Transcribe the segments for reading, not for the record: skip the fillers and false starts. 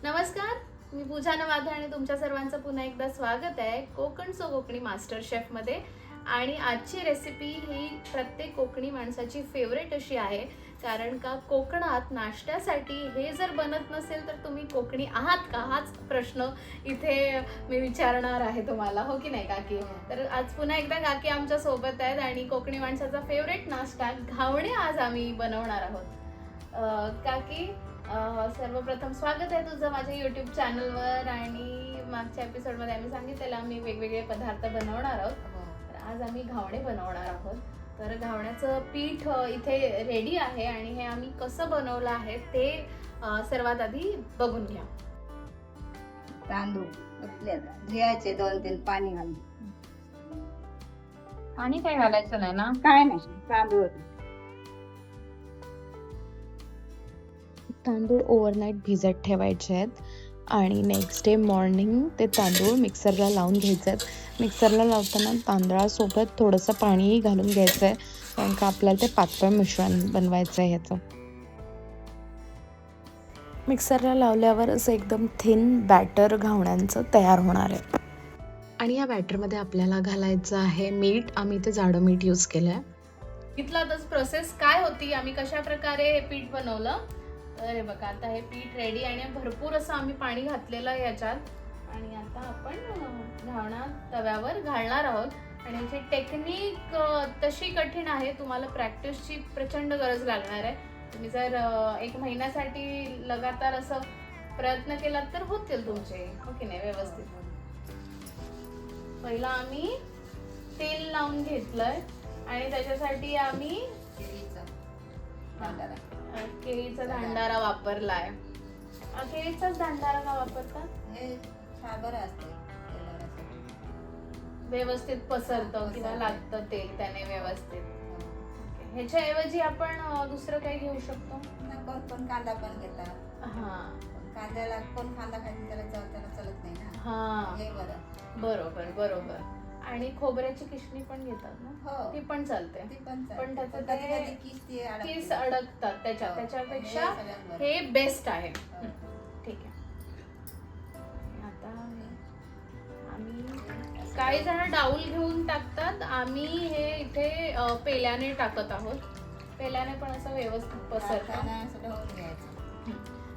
नमस्कार, मी पूजा नवाधे आणि तुमच्या सर्वांचं पुन्हा एकदा स्वागत आहे कोकण सो कोकणी मास्टर शेफमध्ये. आणि आजची रेसिपी ही प्रत्येक कोकणी माणसाची फेवरेट अशी आहे, कारण का कोकणात नाश्त्यासाठी हे जर बनत नसेल तर तुम्ही कोकणी आहात का, हाच प्रश्न इथे मी विचारणार आहे तुम्हाला, हो की नाही काकी? तर आज पुन्हा एकदा काकी आमच्या सोबत आहेत आणि कोकणी माणसाचा फेवरेट नाश्ता घावणे आज आम्ही बनवणार आहोत. काकी, सर्वप्रथम स्वागत आहे तुझं माझ्या यूट्यूब चॅनलवर. आणि मागच्या एपिसोडमध्ये आम्ही सांगितलेलं आम्ही वेगवेगळे पदार्थ बनवणार आहोत. तर आज आम्ही घावणे बनवणार आहोत. तर घावण्याचं पीठ इथे रेडी आहे आणि हे आम्ही कसं बनवलं आहे ते सर्वात आधी बघून घ्या. तांदूळ धुयाचे 2-3 पाणी घालून. आणि काय घालायचं नाही ना? काय नाही, तांदूळ तांदूळ ओव्हरनाईट भिजत ठेवायचे आहेत आणि नेक्स्ट डे मॉर्निंग ते तांदूळ मिक्सरला लावून घ्यायचे आहेत. मिक्सरला लावताना तांदळासोबत थोडंसं पाणीही घालून घ्यायचं आहे, कारण का आपल्याला ते पातळ मिश्रण बनवायचं आहे ह्याचं. मिक्सरला लावल्यावर असं एकदम थिन बॅटर घावण्यांचं तयार होणार आहे. आणि या बॅटरमध्ये आपल्याला घालायचं आहे मीठ. आम्ही ते जाडं मीठ यूज केलं आहे. इथला प्रोसेस काय होती, आम्ही कशा प्रकारे हे पीठ बनवलं. तर हे बघा, आता हे पीठ रेडी आणि भरपूर असं आम्ही पाणी घातलेलं आहे याच्यात. आणि आता आपण घावणा तव्यावर घालणार आहोत. आणि याची टेक्निक तशी कठीण आहे, तुम्हाला प्रॅक्टिसची प्रचंड गरज लागणार आहे. तुम्ही जर 1 महिन्यासाठी लगातार असं प्रयत्न केला तर होतील तुमचे, हो की नाही, व्यवस्थित. पहिला आम्ही तेल लावून घेतलंय आणि त्याच्यासाठी आम्ही केळीचा धांडारा वापरलाय. केळीचाच धांडारा का वापरतात? व्यवस्थित पसरतं किंवा लागतं तेल त्याने व्यवस्थित. ह्याच्याऐवजी आपण दुसरं काही घेऊ शकतो. पण कांदा पण घेतात. हा, कांद्याला कोण कांदा खायची त्याला चलत नाही ना. हा, हे बरं. बरोबर बरोबर. आणि खोबऱ्याची किशणी पण घेतात ना, हो, ती पण चालते. ती पण पण त्याचं कधी ते कधी केस अडकतात त्याच्यापेक्षा हे बेस्ट आहे. ठीक आहे. आता आम्ही काही जण डाऊल घेऊन टाकतात, आम्ही हे इथे पेल्याने टाकत आहोत. पेल्याने पण असं व्यवस्थित पसरतं.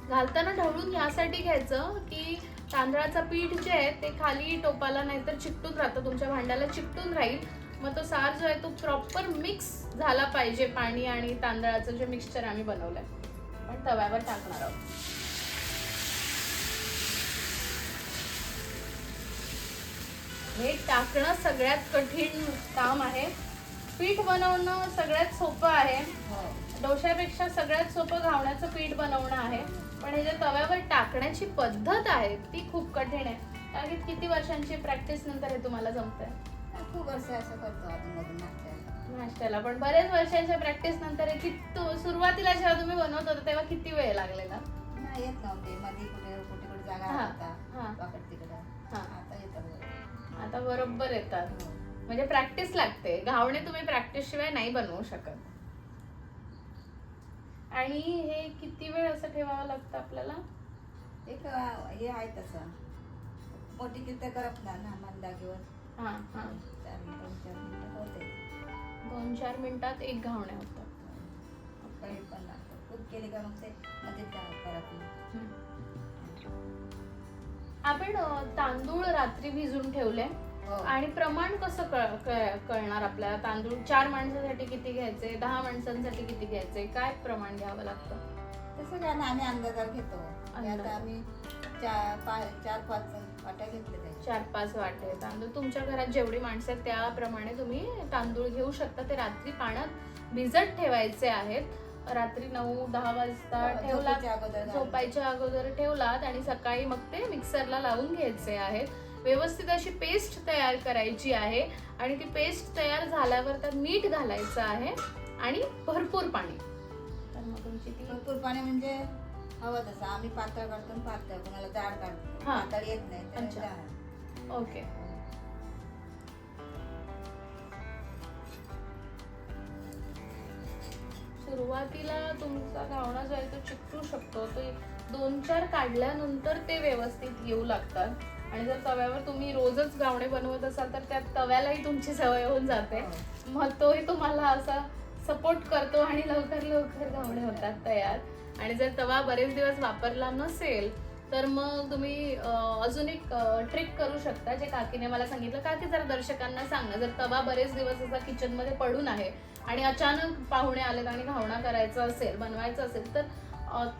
घालताना ढवळून यासाठी घ्यायचं की तांदळाचं पीठ जे आहे ते खाली टोपाला नाहीतर चिकटून राहतं, तुमच्या भांड्याला चिकटून राहील. मग तो सार जो आहे तो प्रॉपर मिक्स झाला पाहिजे. पाणी आणि तांदळाचं जे मिक्सचर आम्ही बनवलंय पण तव्यावर टाकणार आहोत. हे टाकणं सगळ्यात कठीण काम आहे. पीठ बनवणं सगळ्यात सोपं आहे. डोश्यापेक्षा सगळ्यात सोपं घावण्याचं पीठ बनवणं आहे. पण हे जे तव्यावर टाकण्याची पद्धत आहे ती खूप कठीण आहे. कारण किती वर्षांची प्रॅक्टिस नंतर हे तुम्हाला जमतंय? खूप वर्ष असं करतो नाश्त्याला. पण बरेच वर्षांच्या प्रॅक्टिस नंतर सुरुवातीला जेव्हा तुम्ही बनवत होता तेव्हा किती वेळ लागलेला? नाही येत नव्हते, मध्ये कुठे जागा होता तिकडे. आता येतात, आता बरोबर येतात. म्हणजे प्रॅक्टिस लागते. घावणे तुम्ही प्रॅक्टिस शिवाय नाही बनवू शकत. आणि हे किती वेळ असं ठेवावं लागतं आपल्याला? एक हे आहे तसं मोठी किती करत ना मंद घेऊन. 2-4 मिनिटात एक घावणे होतात. पण खूप केली का मग ते मध्ये करत. आपण तांदूळ रात्री भिजून ठेवले आणि प्रमाण कसं कळणार आपल्याला? तांदूळ 4 माणसांसाठी किती घ्यायचे, 10 माणसांसाठी किती घ्यायचे, काय प्रमाण घ्यावं लागतं? तसं काय ना, आम्ही अंदाजावर घेतो. आता आम्ही 4-5 वाट्या घेतले. 4-5 वाटे तांदूळ. तुमच्या घरात जेवढी माणसं आहेत त्याप्रमाणे तुम्ही तांदूळ घेऊ शकता. ते रात्री पाण्यात भिजत ठेवायचे आहेत. रात्री 9-10 वाजता ठेवलात, झोपायच्या अगोदर ठेवलात आणि सकाळी मग ते मिक्सरला लावून घ्यायचे आहेत. व्यवस्थित अशी पेस्ट तयार करायची आहे. आणि ती पेस्ट तयार झाल्यावर त्यात मीठ घालायचं आहे आणि भरपूर पाणी. तर मग तुमची ती भरपूर पाणी म्हणजे हवं तसं. आम्ही पातळ काढतो, पातळ कोणाला जाड काढतो, पातळ येत नाही. अच्छा, ओके. सुरुवातीला तुमचा घावणा जो आहे तो चिकटू शकतो. तो 2-4 काढल्यानंतर ते व्यवस्थित येऊ लागतात. आणि जर तव्यावर तुम्ही रोजच घावणे बनवत असाल तर त्या तव्यालाही तुमची सवय होऊन जाते. मग तोही तुम्हाला असा सपोर्ट करतो आणि लवकर लवकर घावणे होतात तयार. आणि जर तवा बरेच दिवस वापरला नसेल तर मग तुम्ही अजून एक ट्रिक करू शकता, जे काकीने मला सांगितलं. काकी जरा दर्शकांना सांगा, जर तवा बरेच दिवस असा किचन मध्ये पडून आहे आणि अचानक पाहुणे आलेत आणि घावणा करायचा असेल, बनवायचा असेल, तर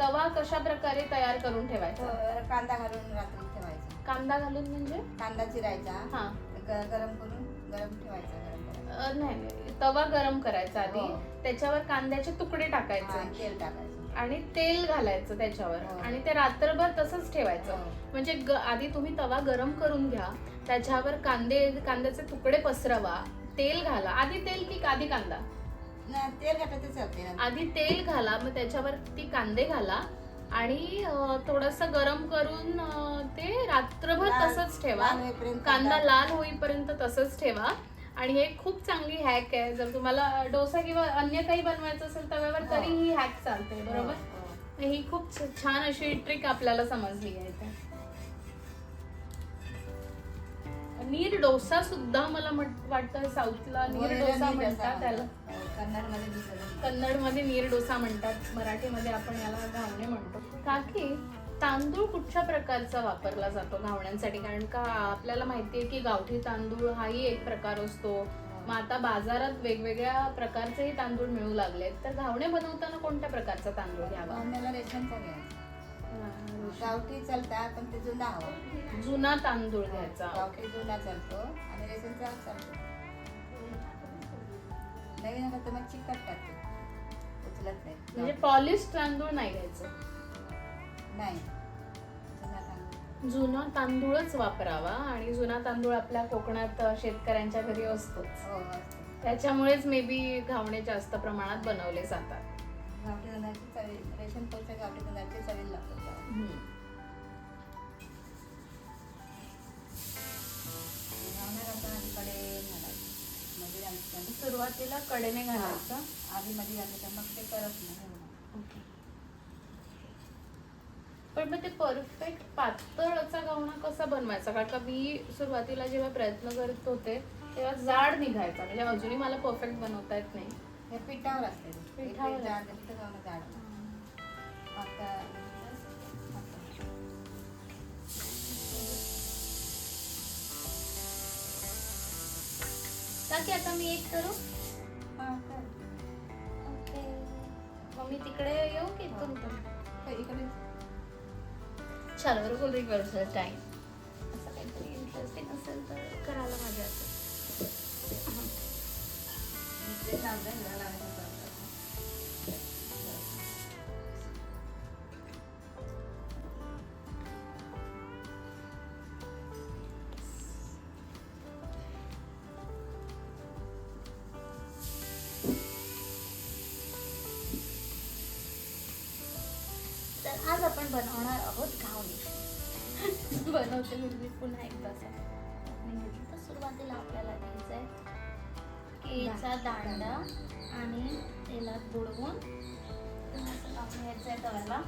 तवा कशा प्रकारे तयार करून ठेवायचा? कांदा घालून रात्री ठेवायचा. कांदा घालून म्हणजे कांदा चिरायचा, हा गरम करून गरम ठेवायचा. नाही, तवा गरम करायचा आधी, हो. त्याच्यावर कांद्याचे तुकडे टाकायचे तेल टाकायचं आणि तेल घालायचं त्याच्यावर हो. आणि ते रात्रभर तसंच ठेवायचं. हो. म्हणजे आधी तुम्ही तवा गरम करून घ्या, त्याच्यावर कांद्याचे तुकडे पसरवा, तेल घाला. आधी तेल की आधी कांदा? नाही, तेल घातलं चालते. आधी तेल घाला, मग त्याच्यावर ती कांदे घाला आणि थोडस गरम करून ते रात्रभर तसंच ठेवा. कांदा लाल होईपर्यंत तसंच ठेवा. आणि हे खूप चांगली हॅक आहे. जर तुम्हाला डोसा किंवा अन्य काही बनवायचं असेल तव्यावर तरी ही हॅक चालते. बरोबर, ही खूप छान अशी ट्रिक आपल्याला समजली आहे. नीर डोसा सुद्धा मला वाटतं साऊथला नीर डोसा म्हणतात त्याला. कन्नडमध्ये नीर डोसा म्हणतात, मराठीमध्ये आपण याला घावणे म्हणतो. काकी, तांदूळ कुठच्या प्रकारचा वापरला जातो घावण्यांसाठी? कारण का आपल्याला माहितीये की गावठी तांदूळ हाही एक प्रकार असतो. मग आता बाजारात वेगवेगळ्या प्रकारचेही तांदूळ मिळू लागलेत, तर घावणे बनवताना कोणत्या प्रकारचा तांदूळ घ्यावा? मला रेशनचा घ्यायचा. गावठी चालतात पण ते जुना हवा. जुना तांदूळ घ्यायचा. गावठी जुना चालतो आणि रेशनचा चालतो. नवीन हवा तर मग चिकट टाकते, उचलत नाही. म्हणजे पॉलिश तांदूळ नाही घ्यायचं? नाही, जुना तांदूळ. जुना तांदूळच वापरावा. आणि जुना तांदूळ आपल्या कोकणात शेतकऱ्यांच्या घरी असतोच, हो असतो. त्याच्यामुळेच मे बी घावणे जास्त प्रमाणात बनवले जातात. गावठी तांदळाची चवी, रेशन पेक्षा गावठी तांदळाची चवी लागतात. सुरुवातीला कडेने घालायचं, आधी मध्ये घातलं तर मग ते करत नाही. पण मग ते परफेक्ट पातळचा घावणा कसा बनवायचा? कारण का मी सुरुवातीला जेव्हा प्रयत्न करत होते तेव्हा जाड निघायचा. म्हणजे अजूनही मला परफेक्ट बनवता येत नाही. हे पिठावर असते. पिठावर जाड जाड. की आता मी एक करू? ओके, मग मी तिकडे येऊ की इकडे चलो फुल रिव्हर्सल टाइम. असं काहीतरी इंटरेस्टिंग असेल तर करायला मजा येते. तर आज आपण बनवणार आहोत घावणे. बनवते मी पुन्हा एकदा तर सुरुवातीला आपल्याला घ्यायचं आहे केळीचा दांडा आणि तेलात बुडवून असं लावून घ्यायचं आहे तव्याला.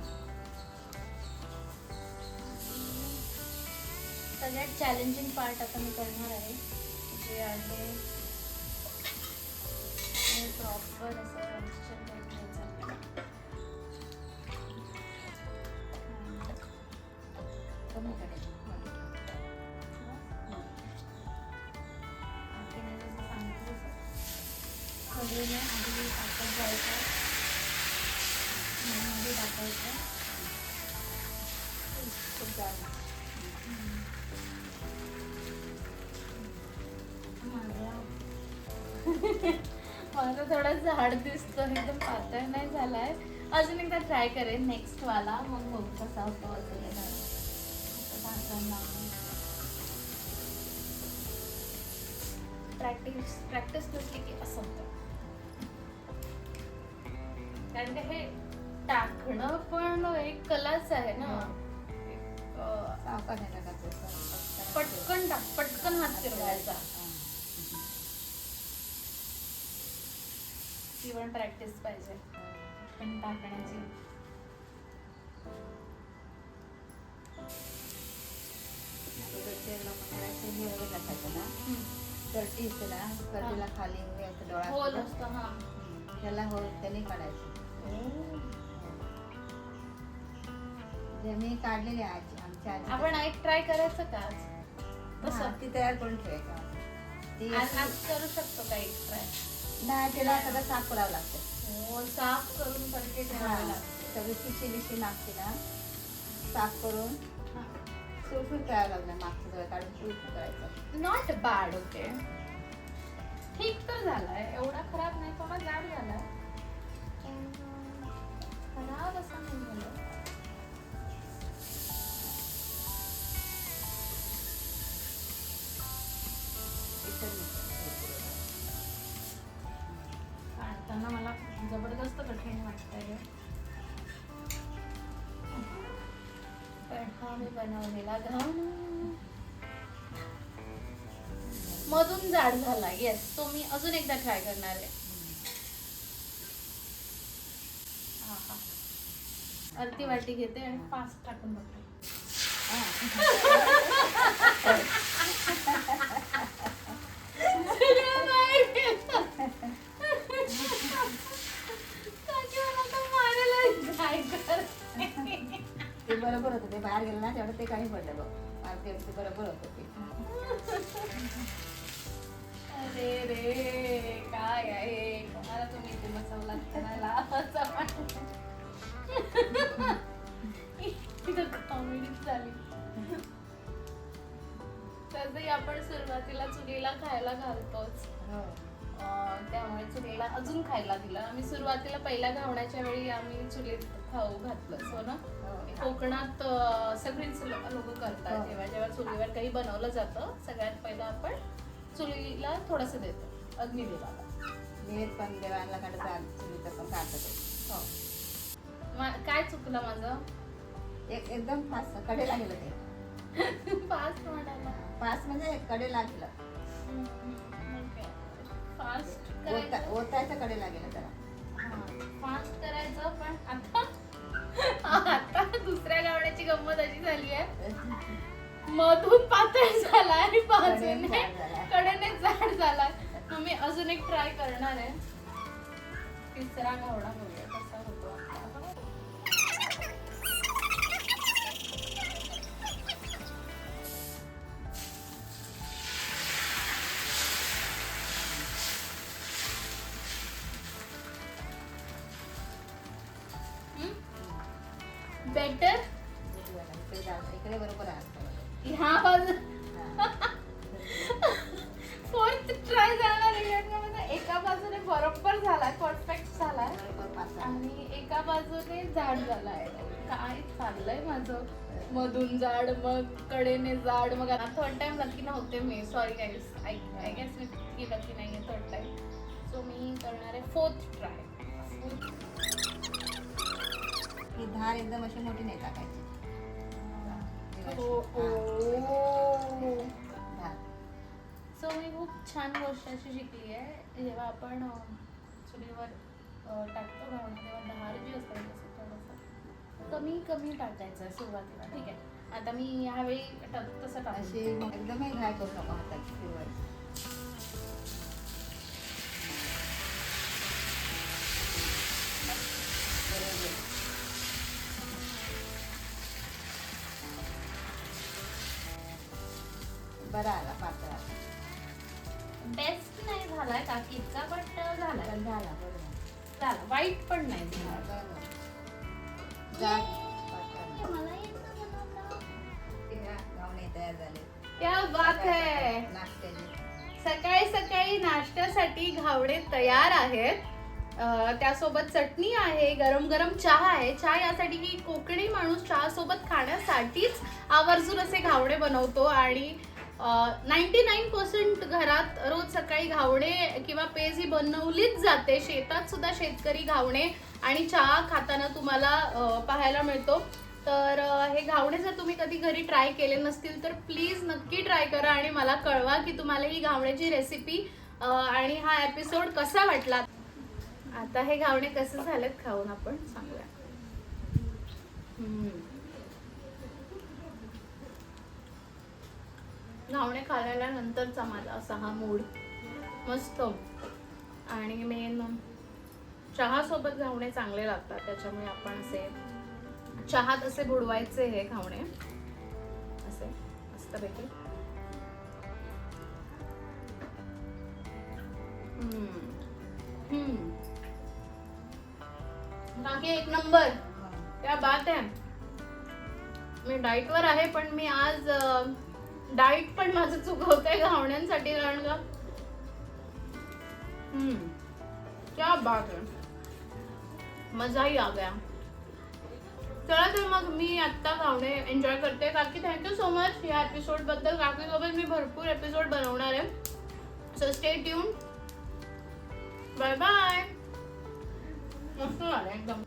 सगळ्यात चॅलेंजिंग पार्ट आता मी करणार आहे, जे आहे प्रॉपर असं मिक्सचर करून घ्यायचं आपल्याला. कढईने आधी टाकत जायचं, मध्ये टाकायचं. खूप जास्त माझा थोडा झाड दिसतो, एकदम पातळ नाही झालाय. अजून एकदा ट्राय करेन नेक्स्ट वाला, मग बघू कसा होतो. अजून प्रॅक्टिस नसली की असं होतं. कारण हे टाकणं पण एक कलाच आहे ना. पटकन हात फिरवायचा. ती पण प्रॅक्टिस पाहिजे पण टाकण्याची. हे वगैरे टाकायचं ना, करटी असते ना, करटीला खाली हे असं डोळा होल असतो ना, असतं हा. त्याला होल त्याने काढायचं. जे मी काढलेले आजी आमच्या आजी आपण एक ट्राय करायचं का आज? हा, ती तयार करून ठेवायचं. ती आज करू शकतो का एक ट्राय? नाही, त्याला सगळं साफ करावं लागतं. हो, साफ करून पडके ठेवावे लागते. सगळी पिशी बिशी मागते ना, साफ करून हा. सुळसुळ करावं लागलं. मागचं सगळं काढून सुळसुळ करायचं. Not bad. ओके, ठीक तर झालाय, एवढा खराब नाही, थोडा जाड झालाय, खराब असा नाही झाला. काढताना मला जबरदस्त कठीण वाटतंय. पण हा मी बनवलेला घावन मधून जाड झाला. येस, तो मी अजून एकदा ट्राय करणार आहे. आहा. अर्धी वाटी घेते आणि फास्ट टाकून बघते. सगळं नाही केलं. काकी मला तर मारायला काय करते. ते बरोबर होतं. ते बाहेर गेलं ना तेवढं ते काही पडलं बघ. ते बरोबर होतं ते. अरे रे, काय आहे, कोणाला तुम्ही ते बसवलात करायला? कॉमेडी झाली. तसंही आपण सुरुवातीला चुलीला खायला घालतोच, त्यामुळे चुलीला अजून खायला दिलं. आम्ही सुरुवातीला पहिल्या घावण्याच्या वेळी आम्ही चुलीत खाऊ घातलं. हो ना, कोकणात सगळीच लोक करतात. जेव्हा जेव्हा चुलीवर काही बनवलं जातं, सगळ्यात पहिलं आपण चुलीला थोडंसं देतो, अग्निदेवाला. मी पण देवाला काढत चुलीचं पण काढतं. हो. काय चुकलं माझं? एकदम फास्ट कडेला गेलं ते. फास्ट म्हणाला. फास्ट म्हणजे कडेला गेलं. फास्ट करायचं. ओतायचं कडेला गेलं जरा. फास्ट करायचं, पण आता दुसऱ्या गावण्याची गंमत अशी झाली आहे, मधून पातळ झाला आणि बाजूने कडेने जाड झाला. मग मी अजून एक ट्राय करणार आहे. तिसरा घावणा बघूया कसा होतो आपला. बेटर. इकडे बरोबर आहे. ह्या बाजू फोर्थ ट्राय जाणार आहे. एका बाजूने बरोबर झालाय, परफेक्ट झालाय, आणि एका बाजूने जाड झालाय. काय चाललंय माझं, मधून जाड, मग कडेने जाड, मग आता थर्ड टाइम लकी नव्हते मी. सॉरी गाईस, आय गेस मी की लकी नाहीये थर्ड टाइम. सो मी करणार आहे फोर्थ ट्राय. ही धार एकदम अशी मोठी नाही टाकायची. सो मी खूप छान गोष्ट अशी शिकली आहे, जेव्हा आपण चुलीवर टाकतो घावणं, तेव्हा धार जी असते तसं थोडंसं कमी कमी टाकायचं आहे सुरुवातीला. ठीक आहे, आता मी ह्यावेळी तसं टाकू. अशी एकदमही घाय करू नको हाताची फिरवायची. बरा आला, पातळ आला. बेस्ट नाही झालाय काकीचा, बट झालाय. पण झाला बरोबर. झाला, वाईट पण नाही झाला. मला येतं बनवता. गावणे तयार झाले. क्या बात है. नाश्त्याचे सकाळी सकाळी नाश्त्यासाठी घावणे तयार आहेत. त्यासोबत चटणी आहे, गरम गरम चहा आहे. चहा यासाठी की कोकणी माणूस चहा सोबत खाण्यासाठीच आवर्जून असे घावणे बनवतो, आणि 99% घरात रोज सकाळी घावणे किंवा पेज ही बनवलीच जाते. शेतात सुद्धा शेतकरी घावणे आणि चहा खाताना तुम्हाला पाहायला मिळतो. तर हे घावणे जर तुम्ही कधी घरी ट्राय केले नसतील तर प्लीज नक्की ट्राय करा आणि मला कळवा की तुम्हाला ही घावण्याची रेसिपी आणि हा एपिसोड कसा वाटला. आता हे घावणे कसे झालेत खाऊन आपण सांगूया. घावणे खाल्ल्यानंतरचा माझा असा हा मूड मस्त. आणि मेन चहा सोबत घावणे चांगले लागतात, त्याच्यामुळे आपण असे चहात असे बुडवायचे हे घावणे असे मस्तपैकी. बाकी एक नंबर, क्या बात आहे. मी डाएट वर आहे पण मी आज डाएट पण माझं चुकवते घावण्यांसाठी, कारण का क्या बात आहे, मजा ही आ गया. चला तर मग मी आता घावणे एन्जॉय करते. काकी थँक्यू सो मच या एपिसोड बद्दल. काकी सोबत मी भरपूर एपिसोड बनवणार आहे, so stay tune. Bye bye. मस्त झालं एकदम.